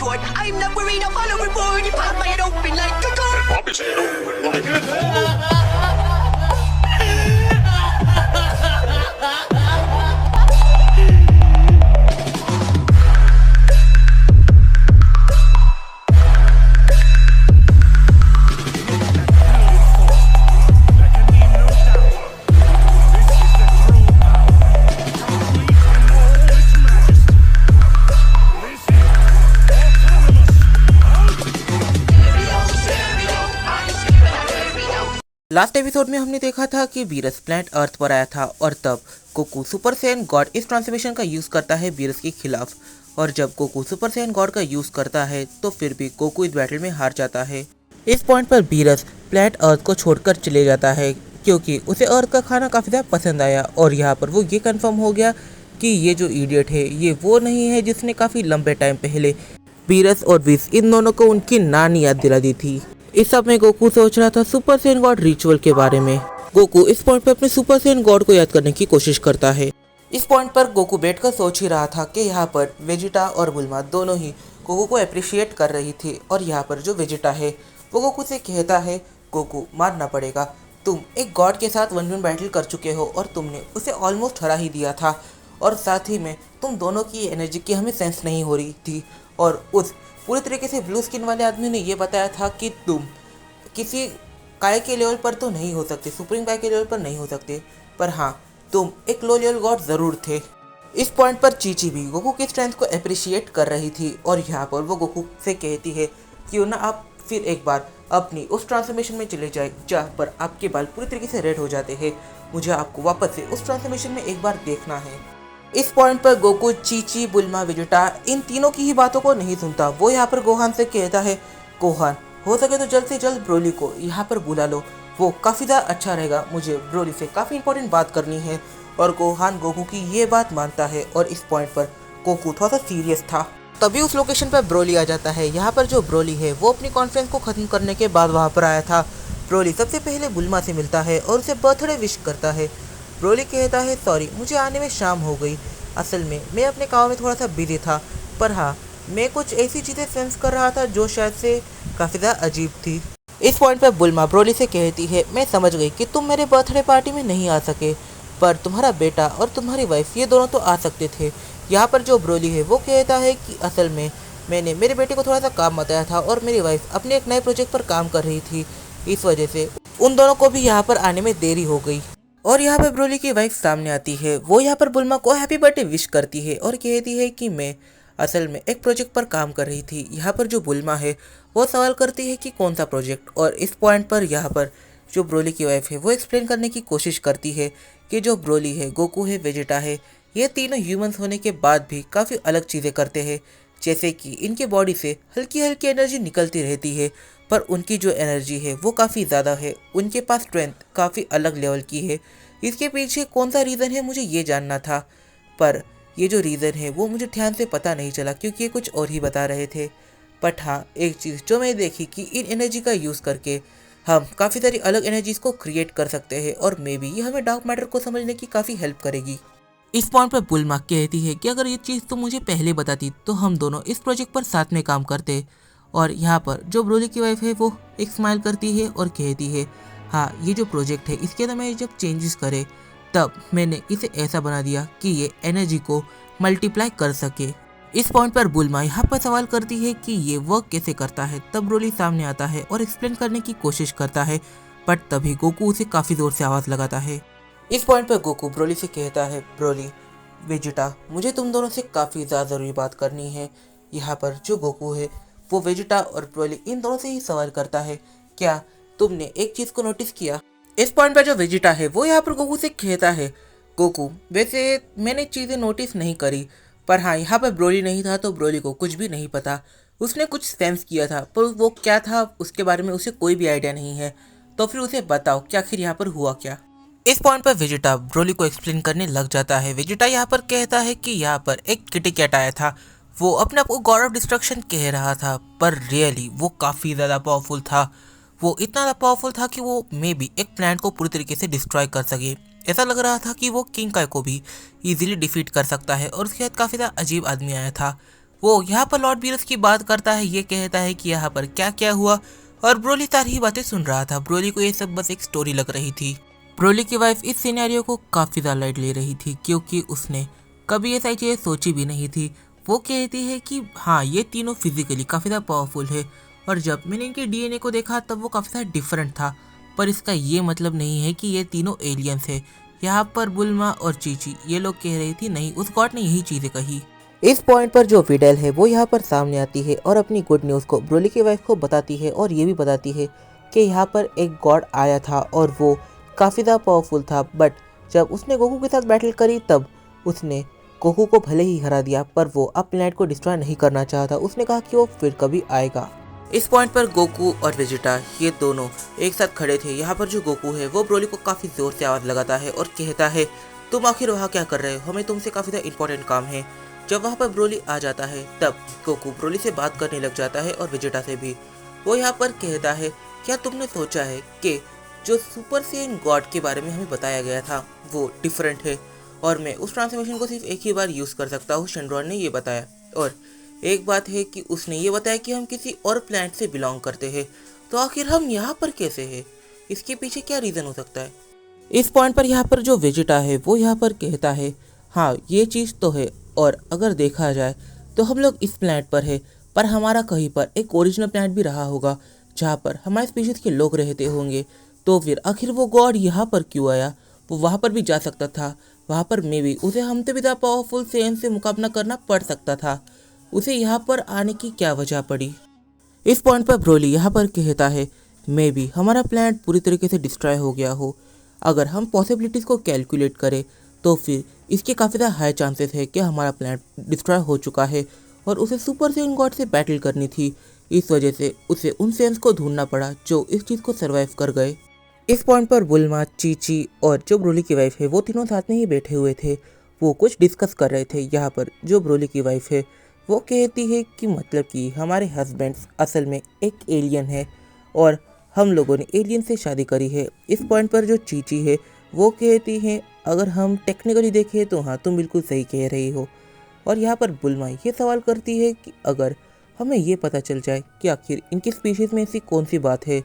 retort. I'm not worried, I'll follow reward. You pop my head open like a gun. Pop his head open like last episode में हमने देखा था कि Beerus planet earth पर आया था और तब गोकू सुपर सैयन गॉड इस ट्रांसफॉर्मेशन का यूज़ करता है वीरस के खिलाफ। और जब गोकू सुपर सैयन गॉड का यूज़ करता है तो फिर भी गोकू इस बैटल में हार जाता है। इस पॉइंट पर वीरस प्लैनेट अर्थ को छोड़कर चले जाता है क्योंकि उसे अर्थ का खाना काफ़ी ज़्यादा पसंद आया और यहाँ पर वो ये कन्फर्म हो गया कि ये जो इडियट है ये वो नहीं है जिसने काफ़ी लंबे टाइम पहले वीरस और विस इन दोनों को उनकी नानी याद दिला दी थी। इस समय गोकू सोच रहा था सुपर सैयन गॉड रिचुअल के बारे में। गोकू इस पॉइंट पर अपने सुपर सैयन गॉड को याद करने की कोशिश करता है। इस पॉइंट पर गोकू बैठकर सोच ही रहा था कि यहाँ पर वेजिटा और बुल्मा दोनों ही गोकू को अप्रिशिएट कर रही थी और यहाँ पर जो वेजिटा है वो गोकू से कहता है गोकू मानना पड़ेगा, तुम एक गॉड के साथ 1v1 बैटल कर चुके हो और तुमने उसे ऑलमोस्ट हरा ही दिया था और साथ ही में तुम दोनों की एनर्जी की हमें सेंस नहीं हो रही थी और उस पूरी तरीके से ब्लू स्किन वाले आदमी ने ये बताया था कि तुम किसी काय के लेवल पर तो नहीं हो सकते, सुप्रीम काय के लेवल पर नहीं हो सकते, पर हाँ तुम एक लो लेवल गॉड ज़रूर थे। इस पॉइंट पर चीची भी गोकू की स्ट्रेंथ को अप्रिशिएट कर रही थी और यहाँ पर वो गोकू से कहती है क्यों ना आप फिर एक बार अपनी उस ट्रांसफॉर्मेशन में चले जाए जहाँ पर आपके बाल पूरी तरीके से रेड हो जाते हैं। मुझे आपको वापस से उस ट्रांसफॉर्मेशन में एक बार देखना है। इस पॉइंट पर गोकू चीची बुल्मा वेजिटा इन तीनों की ही बातों को नहीं सुनता। वो यहाँ पर गोहान से कहता है गोहान हो सके तो जल्द से जल्द ब्रोली को यहाँ पर बुला लो, वो काफ़ी ज़्यादा अच्छा रहेगा, मुझे ब्रोली से काफ़ी इंपॉर्टेंट बात करनी है। और गोहान गोकू की ये बात मानता है और इस पॉइंट पर गोकू थोड़ा सा सीरियस था। तभी उस लोकेशन पर ब्रोली आ जाता है। यहाँ पर जो ब्रोली है वो अपनी कॉन्फ्रेंस को ख़त्म करने के बाद वहाँ पर आया था। ब्रोली सबसे पहले बुल्मा से मिलता है और उसे बर्थडे विश करता है। ब्रोली कहता है सॉरी मुझे आने में शाम हो गई, असल में मैं अपने काम में थोड़ा सा बिजी था, पर हाँ मैं कुछ ऐसी चीज़ें सेंस कर रहा था जो शायद से काफ़ी ज़्यादा अजीब थी। इस पॉइंट पर बुल्मा ब्रोली से कहती है मैं समझ गई कि तुम मेरे बर्थडे पार्टी में नहीं आ सके, पर तुम्हारा बेटा और तुम्हारी वाइफ ये दोनों तो आ सकते थे। यहाँ पर जो ब्रोली है वो कहता है कि असल में मैंने मेरे बेटे को थोड़ा सा काम बताया था और मेरी वाइफ अपने एक नए प्रोजेक्ट पर काम कर रही थी, इस वजह से उन दोनों को भी यहाँ पर आने में देरी हो गई। और यहाँ पर ब्रोली की वाइफ सामने आती है। वो यहाँ पर बुल्मा को हैप्पी बर्थडे विश करती है और कहती है कि मैं असल में एक प्रोजेक्ट पर काम कर रही थी। यहाँ पर जो बुल्मा है वो सवाल करती है कि कौन सा प्रोजेक्ट, और इस पॉइंट पर यहाँ पर जो ब्रोली की वाइफ है वो एक्सप्लेन करने की कोशिश करती है कि जो ब्रोली है, गोकू है, वेजिटा है, ये तीनों ह्यूमंस होने के बाद भी काफ़ी अलग चीज़ें करते हैं, जैसे कि इनके बॉडी से हल्की हल्की एनर्जी निकलती रहती है, पर उनकी जो एनर्जी है वो काफ़ी ज़्यादा है, उनके पास स्ट्रेंथ काफ़ी अलग लेवल की है। इसके पीछे कौन सा रीज़न है मुझे ये जानना था, पर ये जो रीज़न है वो मुझे ध्यान से पता नहीं चला क्योंकि ये कुछ और ही बता रहे थे। बट हाँ एक चीज़ जो मैं देखी कि इन एनर्जी का यूज़ करके हम काफ़ी सारी अलग एनर्जीज़ को क्रिएट कर सकते हैं और मे बी ये हमें डार्क मैटर को समझने की काफ़ी हेल्प करेगी। इस पॉइंट पर बुल्मा कहती है कि अगर ये चीज़ तुम मुझे पहले बताती तो हम दोनों इस प्रोजेक्ट पर साथ में काम करते। और यहाँ पर जो ब्रोली की वाइफ है वो एक स्माइल करती है और कहती है हाँ ये जो प्रोजेक्ट है इसके अंदर मैं जब चेंजेस करे तब मैंने इसे ऐसा बना दिया कि ये एनर्जी को मल्टीप्लाई कर सके। इस पॉइंट पर बुल्मा यहाँ पर सवाल करती है कि ये वर्क कैसे करता है। तब ब्रोली सामने आता है और एक्सप्लेन करने की कोशिश करता है, बट तभी गोकू उसे काफ़ी ज़ोर से आवाज़ लगाता है। इस पॉइंट पर गोकू ब्रोली से कहता है ब्रोली वेजिटा मुझे तुम दोनों से काफ़ी ज़्यादा ज़रूरी बात करनी है। यहाँ पर जो गोकू है वो वेजिटा और ब्रोली इन दोनों से ही सवाल करता है क्या तुमने एक चीज़ को नोटिस किया। इस पॉइंट पर जो वेजिटा है वो यहाँ पर गोकू से कहता है गोकू वैसे मैंने चीज़ें नोटिस नहीं करी, पर हाँ यहाँ पर ब्रोली नहीं था तो ब्रोली को कुछ भी नहीं पता। उसने कुछ सेंस किया था पर वो क्या था उसके बारे में उसे कोई भी आइडिया नहीं है, तो फिर उसे बताओ कि आखिर यहाँ पर हुआ क्या। इस पॉइंट पर वेजिटा ब्रोली को एक्सप्लेन करने लग जाता है। वेजिटा यहाँ पर कहता है कि यहाँ पर एक किटी कैट आया था, वो अपने आप को गॉड ऑफ डिस्ट्रक्शन कह रहा था, पर रियली वो काफ़ी ज़्यादा पावरफुल था। वो इतना ज़्यादा पावरफुल था कि वो मे बी एक प्लैनेट को पूरी तरीके से डिस्ट्रॉय कर सके। ऐसा लग रहा था कि वो किंग काय को भी इजीली डिफीट कर सकता है। और उसके बाद काफ़ी ज़्यादा अजीब आदमी आया था, वो यहाँ पर लॉर्ड बीरस की बात करता है, ये कहता है कि यहाँ पर क्या क्या हुआ, और ब्रोली सारी ही बातें सुन रहा था। ब्रोली को ये सब बस एक स्टोरी लग रही थी। ब्रोली की वाइफ इस सिनेरियो को काफ़ी ज़्यादा लाइट ले रही थी, क्योंकि उसने कभी ऐसा चीज़ें सोची भी नहीं थी। वो कहती है कि हाँ, ये तीनों फिजिकली काफ़ी ज़्यादा पावरफुल है, और जब मैंने इनके डीएनए को देखा तब वो काफ़ी ज़्यादा डिफरेंट था, पर इसका ये मतलब नहीं है कि ये तीनों एलियंस है। यहाँ पर बुल्मा और चीची ये लोग कह रही थी नहीं, उस गॉड ने यही चीज़ें कही। इस पॉइंट पर जो विडेल है वो यहाँ पर सामने आती है और अपनी गुड न्यूज़ को ब्रोली की वाइफ को बताती है, और ये भी बताती है कि यहाँ पर एक गॉड आया था और वो काफ़ी ज़्यादा पावरफुल था, बट जब उसने गोकू के साथ बैटल करी तब उसने गोकू को भले ही हरा दिया, पर वो अब प्लैनेट को डिस्ट्रॉय नहीं करना चाहता। उसने कहा कि वो फिर कभी आएगा। इस पॉइंट पर गोकू और वेजिटा ये दोनों एक साथ खड़े थे। यहाँ पर जो गोकू है वो ब्रोली को काफ़ी ज़ोर से आवाज़ लगाता है और कहता है, तुम आखिर वहाँ क्या कर रहे हो, हमें तुमसे काफ़ी ज़्यादा इंपॉर्टेंट काम है। जब वहाँ पर ब्रोली आ जाता है तब गोकू ब्रोली से बात करने लग जाता है और वेजिटा से भी। वो यहाँ पर कहता है, क्या तुमने सोचा है कि जो सुपर सेन गॉड के बारे में हमें बताया गया था वो डिफरेंट है, और मैं उस ट्रांसफॉर्मेशन को सिर्फ एक ही बार यूज़ कर सकता हूँ, शेनरॉन ने ये बताया। और एक बात है कि उसने ये बताया कि हम किसी और प्लैनेट से बिलोंग करते हैं, तो आखिर हम यहाँ पर कैसे हैं, इसके पीछे क्या रीज़न हो सकता है। इस पॉइंट पर यहाँ पर जो वेजिटा है वो यहाँ पर कहता है, हाँ ये चीज़ तो है, और अगर देखा जाए तो हम लोग इस प्लैनेट पर है, पर हमारा कहीं पर एक ओरिजिनल प्लैनेट भी रहा होगा जहाँ पर हमारे स्पीशीज़ के लोग रहते होंगे, तो फिर आखिर वो गॉड यहाँ पर क्यों आया। वो वहाँ पर भी जा सकता था, वहाँ पर मे भी उसे हमसे भी ज़्यादा पावरफुल सेन से मुकाबला करना पड़ सकता था, उसे यहाँ पर आने की क्या वजह पड़ी। इस पॉइंट पर ब्रोली यहाँ पर कहता है, मे भी हमारा प्लैनेट पूरी तरीके से डिस्ट्रॉय हो गया हो। अगर हम पॉसिबिलिटीज़ को कैलकुलेट करें तो फिर इसके काफ़ी ज़्यादा हाई चांसेस है कि हमारा प्लैनेट डिस्ट्रॉय हो चुका है और उसे सुपर सेन गॉड से बैटल करनी थी। इस वजह से उसे उन सेंस को ढूंढना पड़ा जो इस चीज़ को सर्वाइव कर गए। इस पॉइंट पर बुल्मा, चीची और जो ब्रोली की वाइफ है वो तीनों साथ में ही बैठे हुए थे। वो कुछ डिस्कस कर रहे थे। यहाँ पर जो ब्रोली की वाइफ है वो कहती है कि मतलब कि हमारे हस्बैंड्स असल में एक एलियन है और हम लोगों ने एलियन से शादी करी है। इस पॉइंट पर जो चीची है वो कहती है, अगर हम टेक्निकली देखें तो हाँ, तुम बिल्कुल सही कह रही हो। और यहाँ पर बुल्मा ये सवाल करती है कि अगर हमें ये पता चल जाए कि आखिर इनकी स्पीशीज़ में ऐसी कौन सी बात है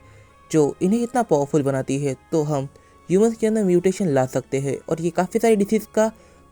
जो इन्हें इतना पावरफुल बनाती है, तो हम ह्यूमंस के अंदर म्यूटेशन ला सकते हैं और ये काफ़ी सारी डिसीज़ का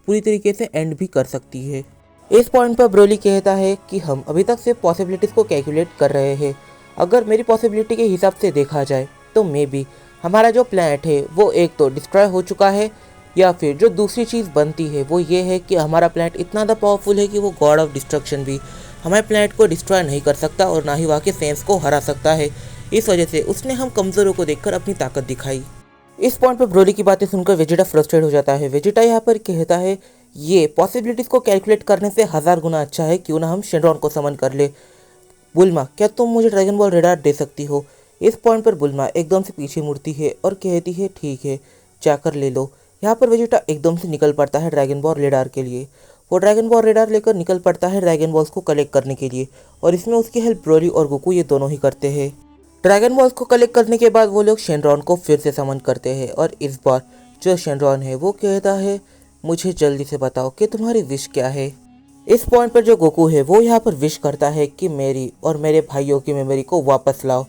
पूरी तरीके से एंड भी कर सकती है। इस पॉइंट पर ब्रोली कहता है कि हम अभी तक सिर्फ पॉसिबिलिटीज़ को कैलकुलेट कर रहे हैं। अगर मेरी पॉसिबिलिटी के हिसाब से देखा जाए तो मे बी हमारा जो प्लैनेट है वो एक तो डिस्ट्रॉय हो चुका है, या फिर जो दूसरी चीज़ बनती है वो ये है कि हमारा प्लैनेट इतना ज़्यादा पावरफुल है कि वो गॉड ऑफ डिस्ट्रक्शन भी हमारे प्लैनेट को डिस्ट्रॉय नहीं कर सकता और ना ही वहाँ के सेंस को हरा सकता है। इस वजह से उसने हम कमज़ोरों को देखकर अपनी ताकत दिखाई। इस पॉइंट पर ब्रोली की बातें सुनकर वेजिटा फ्रस्ट्रेट हो जाता है। वेजिटा यहाँ पर कहता है, ये पॉसिबिलिटीज़ को कैलकुलेट करने से 1000 गुना अच्छा है, क्यों ना हम शेनरॉन को समन कर ले। बुल्मा, क्या तुम मुझे ड्रैगन बॉल रेडार दे सकती हो। इस पॉइंट पर बुल्मा एकदम से पीछे मुड़ती है और कहती है, ठीक है, जाकर ले लो। यहाँ पर वेजिटा एकदम से निकल पड़ता है ड्रैगन बॉल रेडार के लिए। वो ड्रैगन बॉल रेडार लेकर निकल पड़ता है ड्रैगन बॉल्स को कलेक्ट करने के लिए, और इसमें उसकी हेल्प ब्रोली और गोकू ये दोनों ही करते हैं। ड्रैगन बॉल्स को कलेक्ट करने के बाद वो लोग शेनरॉन को फिर से समन करते हैं, और इस बार जो शेनरॉन है वो कहता है, मुझे जल्दी से बताओ कि तुम्हारी विश क्या है। इस पॉइंट पर जो गोकू है वो यहाँ पर विश करता है कि मेरी और मेरे भाइयों की मेमोरी को वापस लाओ।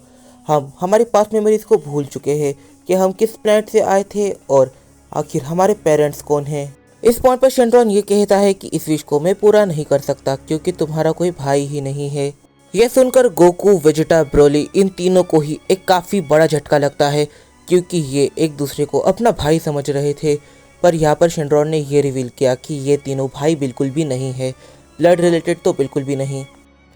हम हमारी पास्ट मेमोरीज को भूल चुके हैं कि हम किस प्लैनेट से आए थे और आखिर हमारे पेरेंट्स कौन हैं। इस पॉइंट पर शेनरॉन ये कहता है कि इस विश को मैं पूरा नहीं कर सकता क्योंकि तुम्हारा कोई भाई ही नहीं है। यह सुनकर गोकू, वेजिटा, ब्रोली इन तीनों को ही एक काफ़ी बड़ा झटका लगता है, क्योंकि ये एक दूसरे को अपना भाई समझ रहे थे, पर यहाँ पर शेनरॉन ने यह रिवील किया कि ये तीनों भाई बिल्कुल भी नहीं है, ब्लड रिलेटेड तो बिल्कुल भी नहीं।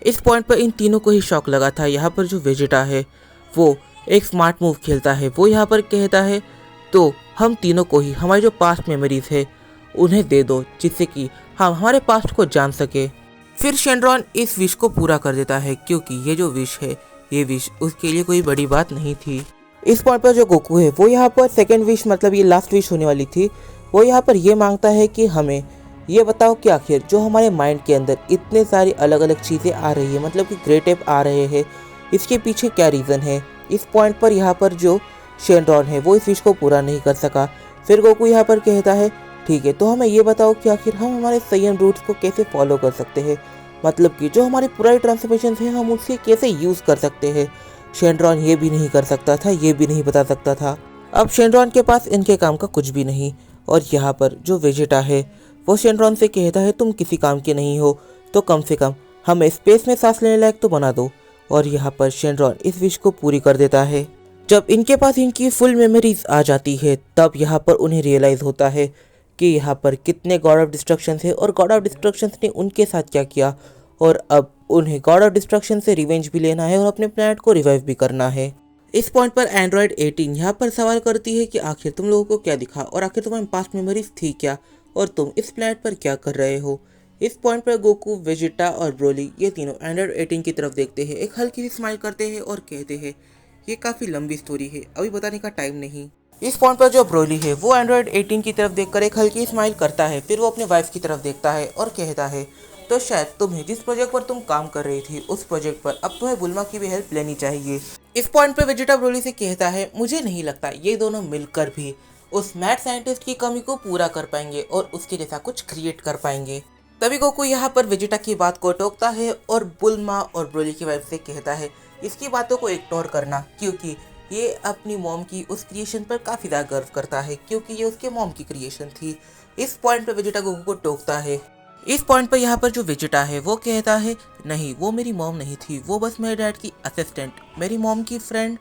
इस पॉइंट पर इन तीनों को ही शॉक लगा था। यहाँ पर जो वेजिटा है वो एक स्मार्ट मूव खेलता है। वो यहाँ पर कहता है, तो हम तीनों को ही हमारी जो पास्ट मेमोरीज है उन्हें दे दो, जिससे कि हम हमारे पास्ट को जान सके। फिर शेनरॉन इस विश को पूरा कर देता है, क्योंकि ये जो विश है ये विश उसके लिए कोई बड़ी बात नहीं थी। इस पॉइंट पर जो गोकू है वो यहाँ पर सेकेंड विश, मतलब ये लास्ट विश होने वाली थी, वो यहाँ पर ये मांगता है कि हमें ये बताओ कि आखिर जो हमारे माइंड के अंदर इतने सारी अलग अलग चीज़ें आ रही है, मतलब कि ग्रे टेप आ रहे हैं, इसके पीछे क्या रीज़न है। इस पॉइंट पर यहाँ पर जो शेनरॉन है वो इस विश को पूरा नहीं कर सका। फिर गोकू यहाँ पर कहता है, ठीक है, तो हमें ये बताओ कि आखिर हम हमारे संयम रूट्स को कैसे फॉलो कर सकते हैं। मतलब कि जो हमारी पुरानी ट्रांसफॉर्मेशन है हम उससे कैसे यूज़ कर सकते हैं। शेनरॉन ये भी नहीं कर सकता था, ये भी नहीं बता सकता था। अब शेनरॉन के पास इनके काम का कुछ भी नहीं। और यहाँ पर जो वेजिटा है वो शेनरॉन से कहता है तुम किसी काम के नहीं हो, तो कम से कम हमें स्पेस में सांस लेने लायक तो बना दो। और यहाँ पर शेनरॉन इस विश को पूरी कर देता है। जब इनके पास इनकी फुल मेमोरीज आ जाती है तब यहाँ पर उन्हें रियलाइज़ होता है कि यहाँ पर कितने गॉड ऑफ डिस्ट्रक्शन है और गॉड ऑफ डिस्ट्रक्शन ने उनके साथ क्या किया। और अब उन्हें गॉड ऑफ डिस्ट्रक्शन से रिवेंज भी लेना है और अपने प्लैनेट को रिवाइव भी करना है। इस पॉइंट पर एंड्रॉयड 18 यहाँ पर सवाल करती है कि आखिर तुम लोगों को क्या दिखा और आखिर तुम्हारे पास्ट मेमोरीज थी क्या और तुम इस प्लैनेट पर क्या कर रहे हो। इस पॉइंट पर गोकू, वेजिटा और ब्रोली ये तीनों एंड्रॉयड 18 की तरफ देखते हैं, एक हल्की सी स्माइल करते हैं और कहते हैं ये काफ़ी लंबी स्टोरी है, अभी बताने का टाइम नहीं। इस पॉइंट पर जो ब्रोली है वो एंड्रॉयड 18 की तरफ देखकर एक हल्की स्माइल करता है, फिर वो अपने वाइफ की तरफ देखता है और कहता है तो शायद तुम्हें जिस प्रोजेक्ट पर तुम काम कर रही थी उस प्रोजेक्ट पर अब तुम्हें बुल्मा की भी हेल्प लेनी चाहिए। इस पॉइंट पर वेजिटा ब्रोली से कहता है मुझे नहीं लगता ये दोनों मिलकर भी उस मैड साइंटिस्ट की कमी को पूरा कर पाएंगे और उसके जैसा कुछ क्रिएट कर पाएंगे। तभी गोकू यहाँ पर वेजिटा की बात को टोकता है और बुल्मा और ब्रोली की वाइफ से कहता है इसकी बातों को इग्नोर करना, क्योंकि ये अपनी मॉम की उस क्रिएशन पर काफ़ी ज़्यादा गर्व करता है क्योंकि ये उसके मॉम की क्रिएशन थी। इस पॉइंट पर वेजिटा गोकू को टोकता है। इस पॉइंट पर यहाँ पर जो वेजिटा है वो कहता है नहीं वो मेरी मॉम नहीं थी, वो बस मेरे डैड की असिस्टेंट, मेरी मॉम की फ्रेंड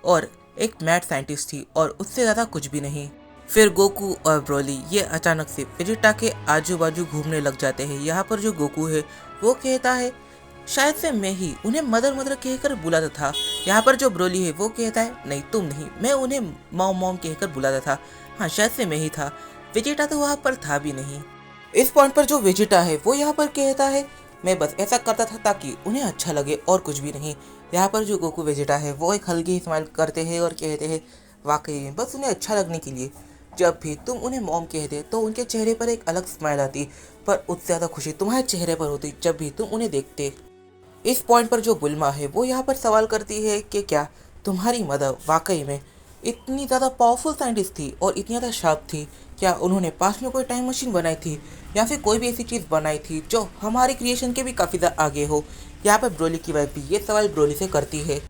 और एक मैड साइंटिस्ट थी और उससे ज़्यादा कुछ भी नहीं। फिर गोकू और ब्रोली ये अचानक से वेजिटा के आजू बाजू घूमने लग जाते हैं। यहाँ पर जो गोकू है वो कहता है शायद से मैं ही उन्हें मदर मदर कहकर बुलाता था। यहाँ पर जो ब्रोली है वो कहता है नहीं तुम नहीं, मैं उन्हें मॉम मॉम कहकर बुलाता था, हाँ शायद से मैं ही था, वेजिटा तो वहाँ पर था भी नहीं। इस पॉइंट पर जो वेजिटा है वो यहाँ पर कहता है मैं बस ऐसा करता था ताकि उन्हें अच्छा लगे और कुछ भी नहीं। यहाँ पर जो गोकू वेजिटा है वो एक हल्की स्माइल करते हैं और कहते हैं वाकई में बस उन्हें अच्छा लगने के लिए जब भी तुम उन्हें मॉम कहते तो उनके चेहरे पर एक अलग स्माइल आती, पर उससे ज़्यादा खुशी तुम्हारे चेहरे पर होती जब भी तुम उन्हें देखते। इस पॉइंट पर जो बुल्मा है वो यहाँ पर सवाल करती है कि क्या तुम्हारी मदर वाकई में इतनी ज़्यादा पावरफुल साइंटिस्ट थी और इतनी ज़्यादा शार्प थी, क्या उन्होंने पास में कोई टाइम मशीन बनाई थी या फिर कोई भी ऐसी चीज़ बनाई थी जो हमारी क्रिएशन के भी काफ़ी ज़्यादा आगे हो। यहाँ पर ब्रोली की वाइफ भी ये सवाल ब्रोली से करती है।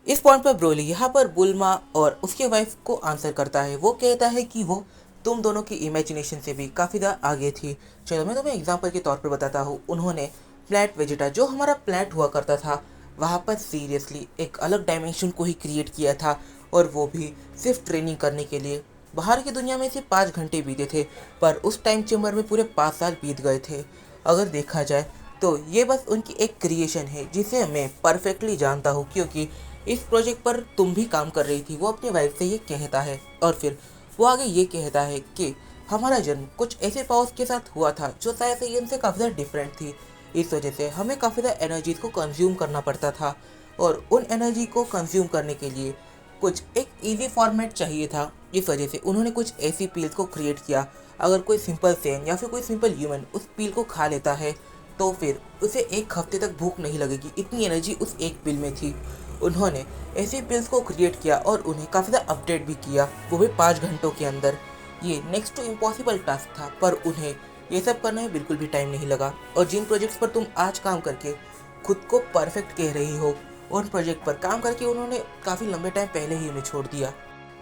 इस पॉइंट पर ब्रोली यहाँ पर बुल्मा और उसके वाइफ को आंसर करता है, वो कहता है कि वो तुम दोनों की इमेजिनेशन से भी काफ़ी ज़्यादा आगे थी। चलो मैं तुम्हें एग्जांपल के तौर पर बताता हूँ। उन्होंने प्लैनेट वेजिटा जो हमारा प्लैनेट हुआ करता था वहाँ पर सीरियसली एक अलग डायमेंशन को ही क्रिएट किया था और वो भी सिर्फ ट्रेनिंग करने के लिए। बाहर की दुनिया में सिर्फ 5 घंटे बीते थे पर उस टाइम चेम्बर में पूरे 5 साल बीत गए थे। अगर देखा जाए तो ये बस उनकी एक क्रिएशन है जिसे मैं परफेक्टली जानता हूँ, क्योंकि इस प्रोजेक्ट पर तुम भी काम कर रही थी। वो अपने वाइफ से ये कहता है और फिर वो आगे ये कहता है कि हमारा जन्म कुछ ऐसे पावर्स के साथ हुआ था जो शायद से इनसे काफ़ी ज़्यादा डिफरेंट थी। इस वजह से हमें काफ़ी ज़्यादा एनर्जीज को कंज्यूम करना पड़ता था और उन एनर्जी को कंज्यूम करने के लिए कुछ एक इजी फॉर्मेट चाहिए था। इस वजह से उन्होंने कुछ ऐसी पील्स को क्रिएट किया, अगर कोई सिंपल सेन या फिर कोई सिंपल ह्यूमन उस पील को खा लेता है तो फिर उसे एक हफ्ते तक भूख नहीं लगेगी, इतनी एनर्जी उस एक पिल में थी। उन्होंने ऐसे पिल्स को क्रिएट किया और उन्हें काफ़ी ज़्यादा अपडेट भी किया, वो भी 5 घंटों के अंदर। ये नेक्स्ट टू इम्पॉसिबल टास्क था पर उन्हें ये सब करने में बिल्कुल भी टाइम नहीं लगा। और जिन प्रोजेक्ट्स पर तुम आज काम करके खुद को परफेक्ट कह रही हो उन प्रोजेक्ट पर काम करके उन्होंने काफ़ी लंबे टाइम पहले ही उन्हें छोड़ दिया।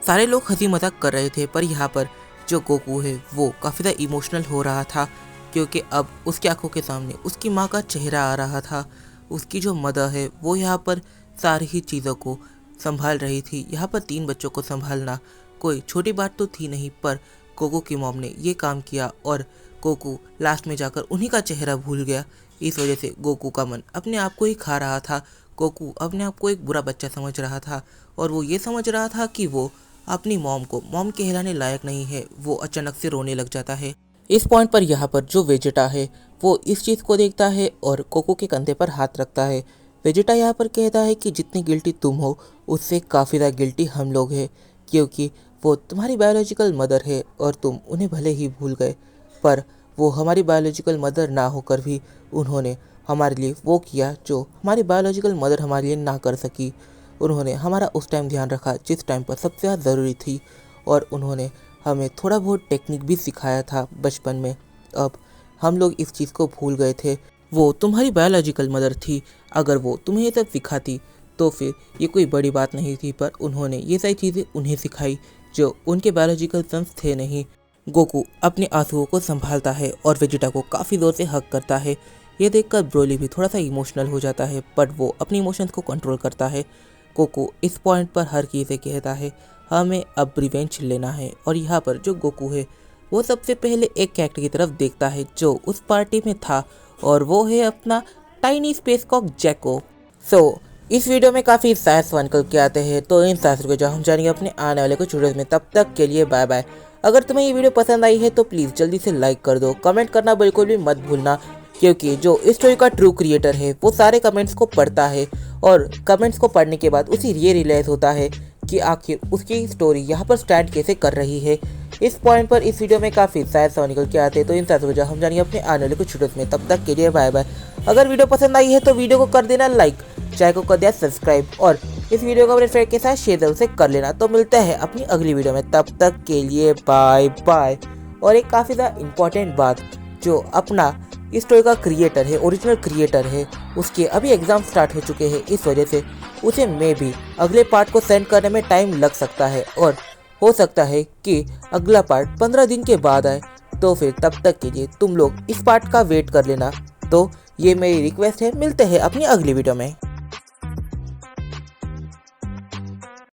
सारे लोग हंसी मजाक कर रहे थे पर यहाँ पर जो गोकू है वो काफ़ी ज़्यादा इमोशनल हो रहा था, क्योंकि अब उसकी आंखों के सामने उसकी माँ का चेहरा आ रहा था। उसकी जो मदर है वो यहाँ पर सारी ही चीज़ों को संभाल रही थी। यहाँ पर 3 बच्चों को संभालना कोई छोटी बात तो थी नहीं, पर गोकू की मॉम ने ये काम किया और गोकू लास्ट में जाकर उन्हीं का चेहरा भूल गया। इस वजह से गोकू का मन अपने आप को ही खा रहा था। गोकू अपने आप को एक बुरा बच्चा समझ रहा था और वो ये समझ रहा था कि वो अपनी मॉम को मॉम कहलाने लायक नहीं है। वो अचानक से रोने लग जाता है। इस पॉइंट पर यहाँ पर जो वेजिटा है वो इस चीज़ को देखता है और गोकू के कंधे पर हाथ रखता है। वेजिटा यहाँ पर कहता है कि जितनी गिल्टी तुम हो उससे काफ़ी ज़्यादा गिल्टी हम लोग हैं, क्योंकि वो तुम्हारी बायोलॉजिकल मदर है और तुम उन्हें भले ही भूल गए पर वो हमारी बायोलॉजिकल मदर ना होकर भी उन्होंने हमारे लिए वो किया जो हमारी बायोलॉजिकल मदर हमारे लिए ना कर सकी। उन्होंने हमारा उस टाइम ध्यान रखा जिस टाइम पर सबसे ज़्यादा ज़रूरी थी और उन्होंने हमें थोड़ा बहुत टेक्निक भी सिखाया था बचपन में। अब हम लोग इस चीज़ को भूल गए थे वो तुम्हारी बायोलॉजिकल मदर थी। अगर वो तुम्हें ये सब सिखाती तो फिर ये कोई बड़ी बात नहीं थी, पर उन्होंने ये सारी चीज़ें उन्हें सिखाई जो उनके बायोलॉजिकल सन्स थे नहीं। गोकू अपने आंसुओं को संभालता है और वेजिटा को काफ़ी ज़ोर से हग करता है। ये देखकर ब्रोली भी थोड़ा सा इमोशनल हो जाता है, बट वो अपनी इमोशंस को कंट्रोल करता है। गोकू इस पॉइंट पर हर किसी से कहता है हमें अब रिवेंज लेना है, और यहाँ पर जो गोकू है वो सबसे पहले एक कैरेक्टर की तरफ देखता है जो उस पार्टी में था, और वो है अपना टाइनी स्पेस कॉक जैको। इस वीडियो में काफ़ी साइंस निकल के आते हैं, तो इन साइंस को जो हम जानेंगे अपने आने वाले कुछ वीडियोस में। तब तक के लिए बाय बाय। अगर तुम्हें ये वीडियो पसंद आई है तो प्लीज़ जल्दी से लाइक कर दो, कमेंट करना बिल्कुल भी मत भूलना, क्योंकि जो इस स्टोरी का ट्रू क्रिएटर है वो सारे कमेंट्स को पढ़ता है, और कमेंट्स को पढ़ने के बाद उसे ये रियलाइज़ होता है कि आखिर उसकी स्टोरी यहाँ पर स्टैंड कैसे कर रही है। इस पॉइंट पर इस वीडियो में काफ़ी साइंस निकल के आते हैं, तो इन साइंस को जो हम जानेंगे अपने आने वाले कुछ वीडियोस में। तब तक के लिए बाय बाय। अगर वीडियो पसंद आई है तो वीडियो को कर देना लाइक, चैनल को कर दिया सब्सक्राइब, और इस वीडियो को अपने फ्रेंड के साथ शेयर जरूर से कर लेना। तो मिलते हैं अपनी अगली वीडियो में, तब तक के लिए बाय बाय। और एक काफ़ी ज़्यादा इम्पॉर्टेंट बात, जो अपना इस स्टोरी का क्रिएटर है, ओरिजिनल क्रिएटर है, उसके अभी एग्ज़ाम स्टार्ट हो चुके हैं, इस वजह से उसे मे भी अगले पार्ट को सेंड करने में टाइम लग सकता है, और हो सकता है कि अगला पार्ट 15 दिन के बाद आए। तो फिर तब तक के लिए तुम लोग इस पार्ट का वेट कर लेना। तो ये मेरी रिक्वेस्ट है, मिलते हैं अपनी अगली वीडियो में।